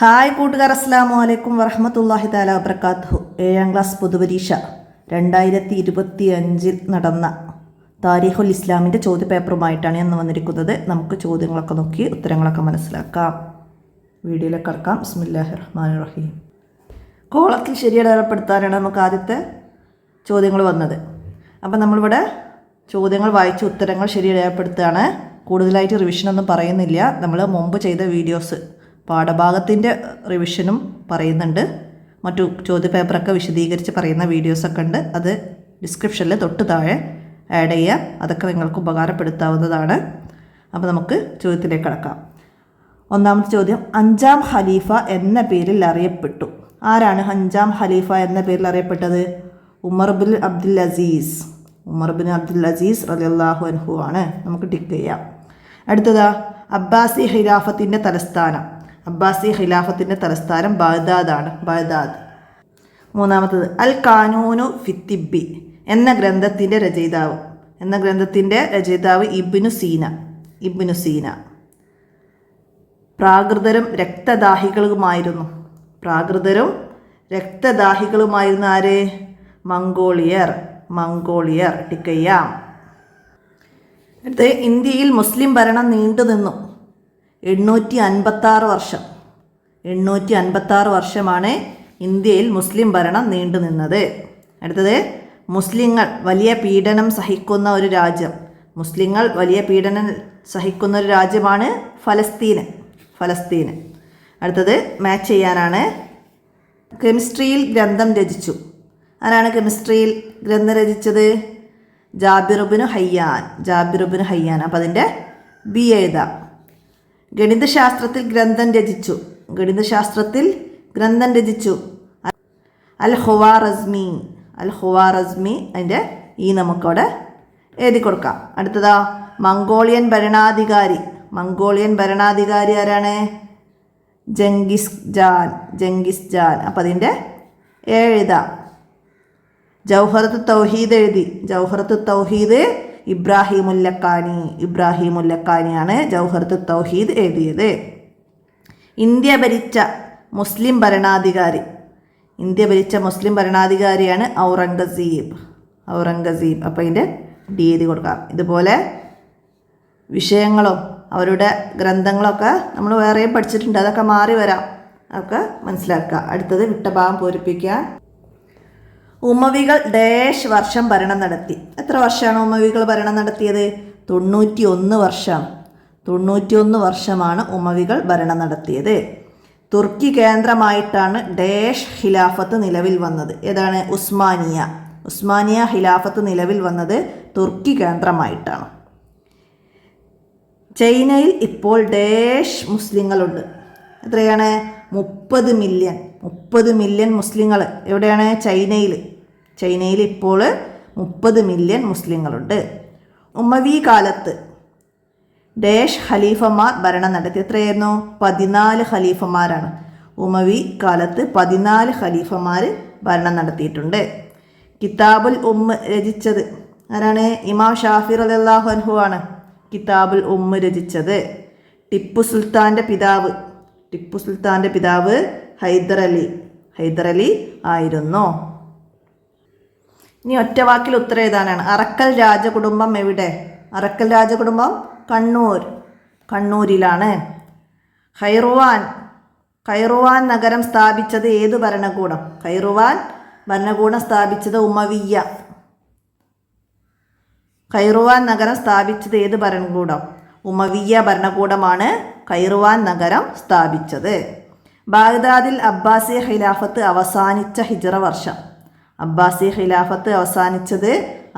Hi കൂട്ടുകാർ, അസ്സലാമു അലൈക്കും വറഹ്മത്തുള്ളാഹി തആല വബറകാതുഹു. 7ാം ക്ലാസ് പൊതുപരീക്ഷ 2025 നടന്ന താരീഖുൽ ഇസ്ലാമിൻ്റെ ചോദ്യപേപ്പറുമായിട്ടാണ് ഞാൻ വന്നിരിക്കുന്നത്. നമുക്ക് ചോദ്യങ്ങളൊക്കെ നോക്കി ഉത്തരങ്ങളൊക്കെ മനസ്സിലാക്കാം. വീഡിയോയിലേക്ക് കടക്കാം. ബിസ്മില്ലാഹിർ റഹ്മാനിർ റഹീം. കോളത്തിൽ ശരിയടയാളപ്പെടുത്താനാണ് നമുക്ക് ആദ്യത്തെ ചോദ്യങ്ങൾ വന്നത്. അപ്പം നമ്മളിവിടെ ചോദ്യങ്ങൾ വായിച്ച് ഉത്തരങ്ങൾ ശരിയടയാളപ്പെടുത്തുകയാണ്. കൂടുതലായിട്ട് റിവിഷനൊന്നും പറയുന്നില്ല. നമ്മൾ മുമ്പ് ചെയ്ത വീഡിയോസ് പാഠഭാഗത്തിൻ്റെ റിവിഷനും പറയുന്നുണ്ട്. മറ്റു ചോദ്യപേപ്പറൊക്കെ വിശദീകരിച്ച് പറയുന്ന വീഡിയോസൊക്കെ ഉണ്ട്. അത് ഡിസ്ക്രിപ്ഷനിൽ തൊട്ട് താഴെ ആഡ് ചെയ്യാം. അതൊക്കെ നിങ്ങൾക്ക് ഉപകാരപ്പെടുത്താവുന്നതാണ്. അപ്പോൾ നമുക്ക് ചോദ്യത്തിലേക്ക് കടക്കാം. ഒന്നാമത്തെ ചോദ്യം, 5ാം ഖലീഫ എന്ന പേരിൽ അറിയപ്പെട്ടു. ആരാണ് 5ാം ഖലീഫ എന്ന പേരിൽ അറിയപ്പെട്ടത്? ഉമർ ബിൻ അബ്ദുൽ അസീസ് റളിയല്ലാഹു അൻഹു ആണ്. നമുക്ക് ടിക്ക് ചെയ്യാം. അടുത്തതാ, അബ്ബാസി ഖിലാഫത്തിൻ്റെ തലസ്ഥാനം ബഗ്ദാദാണ്. ബഗ്ദാദ്. മൂന്നാമത്തത്, അൽ ഖാനൂനു ഫിത്തിബി എന്ന ഗ്രന്ഥത്തിൻ്റെ രചയിതാവ് ഇബ്നു സീന. പ്രാകൃതരും രക്തദാഹികളുമായിരുന്നു ആര്? മംഗോളിയർ. ടിക്കയ്യാം. അടുത്ത്, ഇന്ത്യയിൽ മുസ്ലിം ഭരണം നീണ്ടുനിന്നു 856 വർഷം. 856 വർഷമാണ് ഇന്ത്യയിൽ മുസ്ലിം ഭരണം നീണ്ടുനിന്നത്. അടുത്തത്, മുസ്ലിങ്ങൾ വലിയ പീഡനം സഹിക്കുന്ന ഒരു രാജ്യമാണ് ഫലസ്തീന്. അടുത്തത് ഹ ചെയ്യാനാണ്. കെമിസ്ട്രിയിൽ ഗ്രന്ഥം രചിച്ചു. ആരാണ് കെമിസ്ട്രിയിൽ ഗ്രന്ഥം രചിച്ചത്? ജാബിർ ഇബ്നു ഹയ്യാൻ. അപ്പം അതിൻ്റെ ബി എഴുതാം. ഗണിതശാസ്ത്രത്തിൽ ഗ്രന്ഥം രചിച്ചു അൽ ഖുവാറസ്മി. അതിൻ്റെ ഈ നമുക്കവിടെ എഴുതി കൊടുക്കാം. അടുത്തതാ, മംഗോളിയൻ ഭരണാധികാരി ആരാണ്? ജംഗിസ് ജാൻ. അപ്പം അതിൻ്റെ എഴുതാം. ജൗഹറത്ത് തൗഹീദ് ഇബ്രാഹിമുല്ലക്കാനിയാണ് ജൗഹറത്ത് തൗഹീദ് എഴുതിയത്. ഇന്ത്യ ഭരിച്ച മുസ്ലിം ഭരണാധികാരിയാണ് ഔറംഗസീബ്. അപ്പം അതിൻ്റെ ഡി എഴുതി കൊടുക്കാം. ഇതുപോലെ വിഷയങ്ങളും അവരുടെ ഗ്രന്ഥങ്ങളൊക്കെ നമ്മൾ വേറെയും പഠിച്ചിട്ടുണ്ട്. അതൊക്കെ മാറി വരാം. അതൊക്കെ മനസ്സിലാക്കുക. അടുത്തത്, വിട്ട ഭാഗം പൂരിപ്പിക്കാൻ. ഉമവികൾ ഡാഷ് വർഷം ഭരണം നടത്തി. എത്ര വർഷമാണ് ഉമവികൾ ഭരണം നടത്തിയത്? 91 വർഷം. 91 വർഷമാണ് ഉമവികൾ ഭരണം നടത്തിയത്. തുർക്കി കേന്ദ്രമായിട്ടാണ് ഡാഷ് ഖിലാഫത്ത് നിലവിൽ വന്നത്. ഏതാണ്? ഉസ്മാനിയ ഖിലാഫത്ത് നിലവിൽ വന്നത് തുർക്കി കേന്ദ്രമായിട്ടാണ്. ചൈനയിൽ ഇപ്പോൾ ഡാഷ് മുസ്ലിങ്ങളുണ്ട്. എത്രയാണ്? 30 മില്യൺ മുസ്ലിങ്ങൾ. എവിടെയാണ്? ചൈനയിൽ ഇപ്പോൾ 30 മില്യൺ മുസ്ലിങ്ങളുണ്ട്. ഉമവി കാലത്ത് ഡാഷ് ഖലീഫമാർ ഭരണം നടത്തി. എത്രയായിരുന്നു? 14 ഖലീഫമാരാണ്. ഉമവി കാലത്ത് 14 ഖലീഫമാർ ഭരണം നടത്തിയിട്ടുണ്ട്. കിതാബുൽ രചിച്ചത് ആരാണ്? ഇമാം ഷാഫി റളിയല്ലാഹു അൻഹു ആണ് കിതാബുൽ രചിച്ചത്. ടിപ്പു സുൽത്താൻ്റെ പിതാവ് ഹൈദർ അലി ആയിരുന്നു. ഇനി ഒറ്റവാക്കിൽ ഉത്തരം എഴുതാനാണ്. അറക്കൽ രാജകുടുംബം എവിടെ? അറക്കൽ രാജകുടുംബം കണ്ണൂരിലാണ്. ഖൈറുവാൻ നഗരം സ്ഥാപിച്ചത് ഏത് ഭരണകൂടം? ഖൈറുവാൻ ഭരണകൂടം സ്ഥാപിച്ചത് ഉമവിയ്യ. ഖൈറുവാൻ നഗരം സ്ഥാപിച്ചത് ഏത് ഭരണകൂടം? ഉമവിയ്യ ഭരണകൂടമാണ് ഖൈറുവാൻ നഗരം സ്ഥാപിച്ചത്. ബാഗ്ദാദിൽ അബ്ബാസി ഖിലാഫത്ത് അവസാനിച്ച ഹിജ്റ വർഷം. അബ്ബാസി ഖിലാഫത്ത് അവസാനിച്ചത്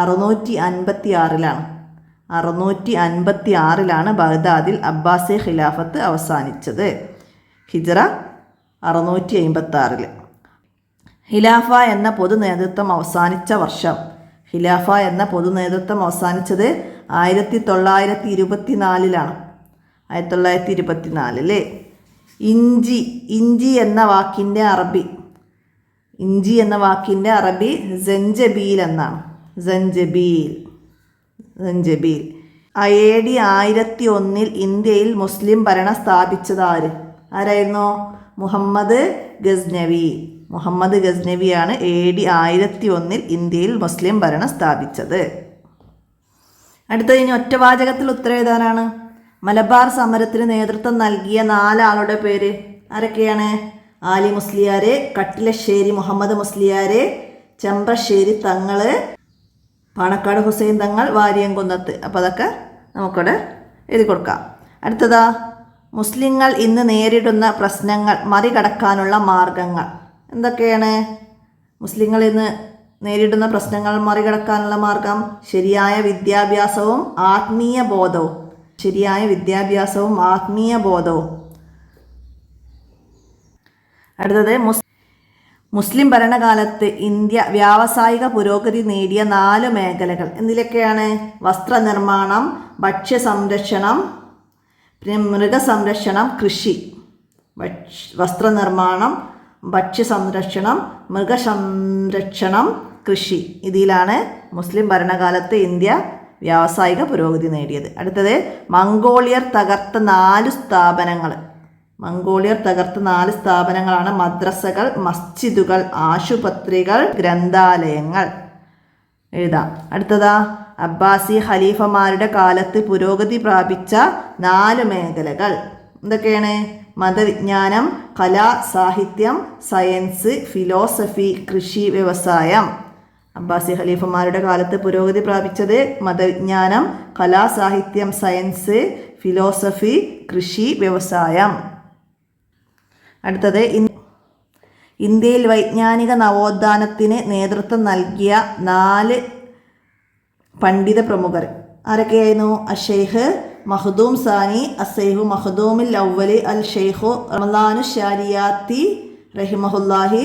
656-ലാണ്. 656-ലാണ് ബാഗ്ദാദിൽ അബ്ബാസി ഖിലാഫത്ത് അവസാനിച്ചത്. ഹിജ്റ 656. ഖിലാഫ എന്ന പൊതു നേതൃത്വം അവസാനിച്ച വർഷം. ഖിലാഫ എന്ന പൊതു നേതൃത്വം അവസാനിച്ചത് 1924-ലാണ്. 1924. ഇഞ്ചി എന്ന വാക്കിൻ്റെ അറബി സഞ്ചബീൽ എന്നാണ്. സഞ്ചബീൽ. AD 1001 ഇന്ത്യയിൽ മുസ്ലിം ഭരണം സ്ഥാപിച്ചത് ആര്? ആരായിരുന്നു? മുഹമ്മദ് ഗസ്നവി. മുഹമ്മദ് ഗസ്നവിയാണ് AD 1001 ഇന്ത്യയിൽ മുസ്ലിം ഭരണം സ്ഥാപിച്ചത്. അടുത്തത് ഇനി ഒറ്റവാചകത്തിൽ ഉത്തരം എഴുതാനാണ്. മലബാർ സമരത്തിന് നേതൃത്വം നൽകിയ 4 ആളുടെ പേര് ആരൊക്കെയാണ്? ആലി മുസ്ലിയാർ, കട്ടിലശ്ശേരി മുഹമ്മദ് മുസ്ലിയാർ, ചെമ്പ്രശ്ശേരി തങ്ങൾ, പാണക്കാട് ഹുസൈൻ തങ്ങൾ, വാരിയംകുന്നത്ത്. അപ്പോൾ അതൊക്കെ നമുക്കിവിടെ എഴുതി കൊടുക്കാം. അടുത്തതാ, മുസ്ലിങ്ങൾ ഇന്ന് നേരിടുന്ന പ്രശ്നങ്ങൾ മറികടക്കാനുള്ള മാർഗങ്ങൾ എന്തൊക്കെയാണ്? മുസ്ലിങ്ങൾ ഇന്ന് നേരിടുന്ന പ്രശ്നങ്ങൾ മറികടക്കാനുള്ള മാർഗം ശരിയായ വിദ്യാഭ്യാസവും ആത്മീയ ബോധവും. ശരിയായ വിദ്യാഭ്യാസവും ആത്മീയ ബോധവും. അടുത്തത്, മുസ്ലിം ഭരണകാലത്ത് ഇന്ത്യ വ്യാവസായിക പുരോഗതി നേടിയ 4 മേഖലകൾ എന്തിലൊക്കെയാണ്? വസ്ത്രനിർമ്മാണം, ഭക്ഷ്യസംരക്ഷണം, പിന്നെ മൃഗസംരക്ഷണം, കൃഷി. വസ്ത്രനിർമ്മാണം, ഭക്ഷ്യസംരക്ഷണം, മൃഗസംരക്ഷണം, കൃഷി. ഇതിലാണ് മുസ്ലിം ഭരണകാലത്ത് ഇന്ത്യ വ്യാവസായിക പുരോഗതി നേടിയത്. അടുത്തത്, മംഗോളിയർ തകർത്ത 4 സ്ഥാപനങ്ങൾ. മംഗോളിയർ തകർത്ത 4 സ്ഥാപനങ്ങളാണ് മദ്രസകൾ, മസ്ജിദുകൾ, ആശുപത്രികൾ, ഗ്രന്ഥാലയങ്ങൾ. എഴുതാം. അടുത്തതാ, അബ്ബാസി ഖലീഫമാരുടെ കാലത്ത് പുരോഗതി പ്രാപിച്ച 4 മേഖലകൾ എന്തൊക്കെയാണ്? മതവിജ്ഞാനം, കല, സാഹിത്യം, സയൻസ്, ഫിലോസഫി, കൃഷി, വ്യവസായം. അബ്ബാസി ഖലീഫമാരുടെ കാലത്ത് പുരോഗതി പ്രാപിച്ചത് മതവിജ്ഞാനം, കലാ, സാഹിത്യം, സയൻസ്, ഫിലോസഫി, കൃഷി, വ്യവസായം. അടുത്തത്, ഇന്ത്യയിൽ വൈജ്ഞാനിക നവോത്ഥാനത്തിന് നേതൃത്വം നൽകിയ 4 പണ്ഡിത പ്രമുഖർ ആരൊക്കെയായിരുന്നു? അഷെയ്ഖ് മഖ്ദൂം സാനി, അസൈഹു മഖ്ദൂമുൽ അവ്വലി, അൽ ഷെയ്ഖു റമളാനു ശാരിയാത്തി റഹിമഹുല്ലാഹി,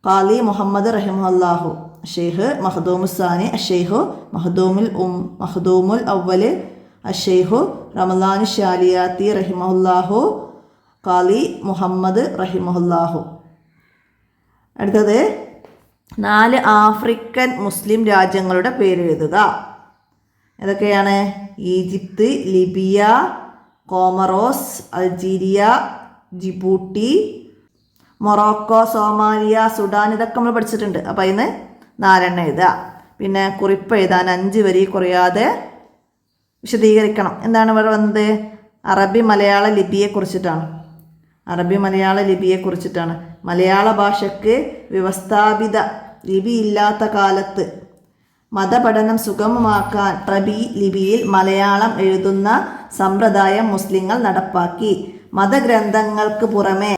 ഖാലി മുഹമ്മദ് റഹിമഹുല്ലാഹു. ഷെയ്ഖ് മഖ്ദൂമു സാനി, അഷെയ്ഖു മഖ്ദൂമുൽ അവ്വൽ, അഷെയ്ഖു റമളാനു ശാരിയാത്തി റഹിമഹുല്ലാഹു, ഖാലി മുഹമ്മദ് റഹിമഹുല്ലാഹു. അടുത്തത്, 4 ആഫ്രിക്കൻ മുസ്ലിം രാജ്യങ്ങളുടെ പേരെഴുതുക. ഏതൊക്കെയാണ്? Egypt, Libya, Comoros, Algeria, Djibouti, Morocco, Somalia, Sudan. ഇതൊക്കെ നമ്മൾ പഠിച്ചിട്ടുണ്ട്. അപ്പോൾ അതിന് 4 എഴുതുക. പിന്നെ കുറിപ്പ് എഴുതാൻ 5 വരി കുറയാതെ വിശദീകരിക്കണം. എന്താണ് ഇവിടെ വന്നത്? അറബി മലയാള ലിപിയെക്കുറിച്ചിട്ടാണ്. അറബി മലയാള ലിപിയെക്കുറിച്ചിട്ടാണ്. മലയാള ഭാഷയ്ക്ക് വ്യവസ്ഥാപിത ലിപിയില്ലാത്ത കാലത്ത് മതപഠനം സുഗമമാക്കാൻ അറബി ലിപിയിൽ മലയാളം എഴുതുന്ന സമ്പ്രദായം മുസ്ലിങ്ങൾ നടപ്പാക്കി. മതഗ്രന്ഥങ്ങൾക്ക് പുറമെ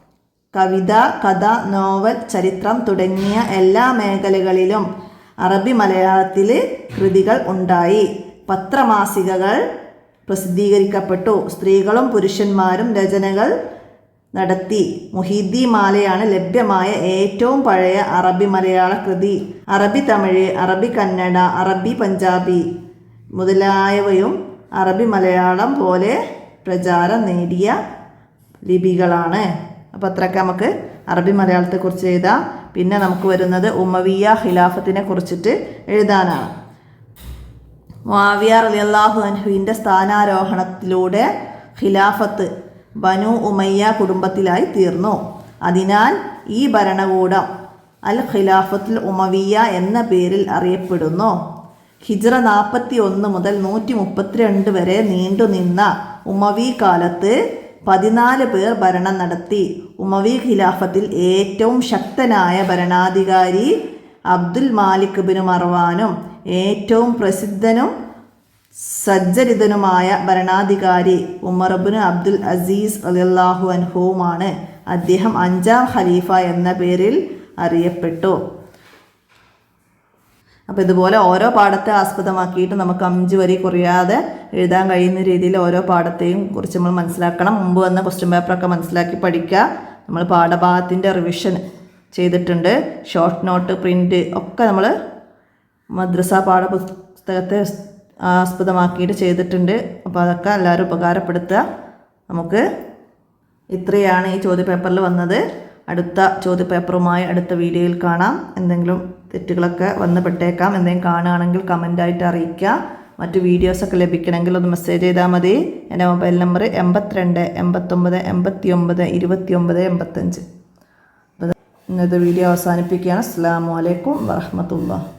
കവിത, കഥ, നോവൽ, ചരിത്രം തുടങ്ങിയ എല്ലാ മേഖലകളിലും അറബി മലയാളത്തിൽ കൃതികൾ ഉണ്ടായി. പത്രമാസികകൾ പ്രസിദ്ധീകരിക്കപ്പെട്ടു. സ്ത്രീകളും പുരുഷന്മാരും രചനകൾ നടത്തി. മുഹീദ്ദീ മാലയാണ് ലഭ്യമായ ഏറ്റവും പഴയ അറബി മലയാള കൃതി. അറബി തമിഴ്, അറബി കന്നഡ, അറബി പഞ്ചാബി മുതലായവയും അറബി മലയാളം പോലെ പ്രചാരം നേടിയ ലിപികളാണ്. അപ്പോൾ അത്രയൊക്കെ നമുക്ക് അറബി മലയാളത്തെക്കുറിച്ച് എഴുതാം. പിന്നെ നമുക്ക് വരുന്നത് ഉമവിയ ഖിലാഫത്തിനെ കുറിച്ചിട്ട് എഴുതാനാണ്. മുആവിയ റളിയല്ലാഹു അൻഹുവിൻ്റെ സ്ഥാനാരോഹണത്തിലൂടെ ഖിലാഫത്ത് ബനു ഉമയ്യ കുടുംബത്തിലായി തീർന്നു. അതിനാൽ ഈ ഭരണകൂടം അൽ ഖിലാഫത്തുൽ ഉമവിയ എന്ന പേരിൽ അറിയപ്പെടുന്നു. ഹിജ്റ 41 മുതൽ 132 വരെ നീണ്ടുനിന്ന ഉമവി കാലത്ത് 14 പേർ ഭരണം നടത്തി. ഉമവി ഖിലാഫത്തിൽ ഏറ്റവും ശക്തനായ ഭരണാധികാരി അബ്ദുൽ മാലിക് ബിൻ മർവാനും ഏറ്റവും പ്രസിദ്ധനും സജ്ജരിതനുമായ ഭരണാധികാരി ഉമർ ബിൻ അബ്ദുൽ അസീസ് റളിയല്ലാഹു അൻഹുവുമാണ്. അദ്ദേഹം 5ാം ഖലീഫ എന്ന പേരിൽ അറിയപ്പെട്ടു. അപ്പോൾ ഇതുപോലെ ഓരോ പാഠത്തെ ആസ്പദമാക്കിയിട്ട് നമുക്ക് 5 വരി കുറയാതെ എഴുതാൻ കഴിയുന്ന രീതിയിൽ ഓരോ പാഠത്തെയും കുറിച്ച് നമ്മൾ മനസ്സിലാക്കണം. മുമ്പ് വന്ന ക്വസ്റ്റ്യൻ പേപ്പറൊക്കെ മനസ്സിലാക്കി പഠിക്കുക. നമ്മൾ പാഠഭാഗത്തിൻ്റെ റിവിഷൻ ചെയ്തിട്ടുണ്ട്. ഷോർട്ട് നോട്ട്, പ്രിൻ്റ് ഒക്കെ നമ്മൾ മദ്രസ പാഠപുസ്തകത്തെ ആസ്പദമാക്കിയിട്ട് ചെയ്തിട്ടുണ്ട്. അപ്പോൾ അതൊക്കെ എല്ലാവരും ഉപകാരപ്പെടുത്തുക. നമുക്ക് ഇത്രയാണ് ഈ ചോദ്യപേപ്പറിൽ വന്നത്. അടുത്ത ചോദ്യപേപ്പറുമായി അടുത്ത വീഡിയോയിൽ കാണാം. എന്തെങ്കിലും തെറ്റുകളൊക്കെ വന്ന് പെട്ടേക്കാം. എന്തെങ്കിലും കാണുകയാണെങ്കിൽ കമൻ്റായിട്ട് അറിയിക്കുക. മറ്റു വീഡിയോസൊക്കെ ലഭിക്കണമെങ്കിൽ ഒന്ന് മെസ്സേജ് ചെയ്താൽ മതി. എൻ്റെ മൊബൈൽ നമ്പർ 82 89 89 29 85. ഇന്നത്തെ വീഡിയോ അവസാനിപ്പിക്കുകയാണ്. അസ്സലാമു അലൈക്കും വറഹ്മത്തുള്ളാഹി.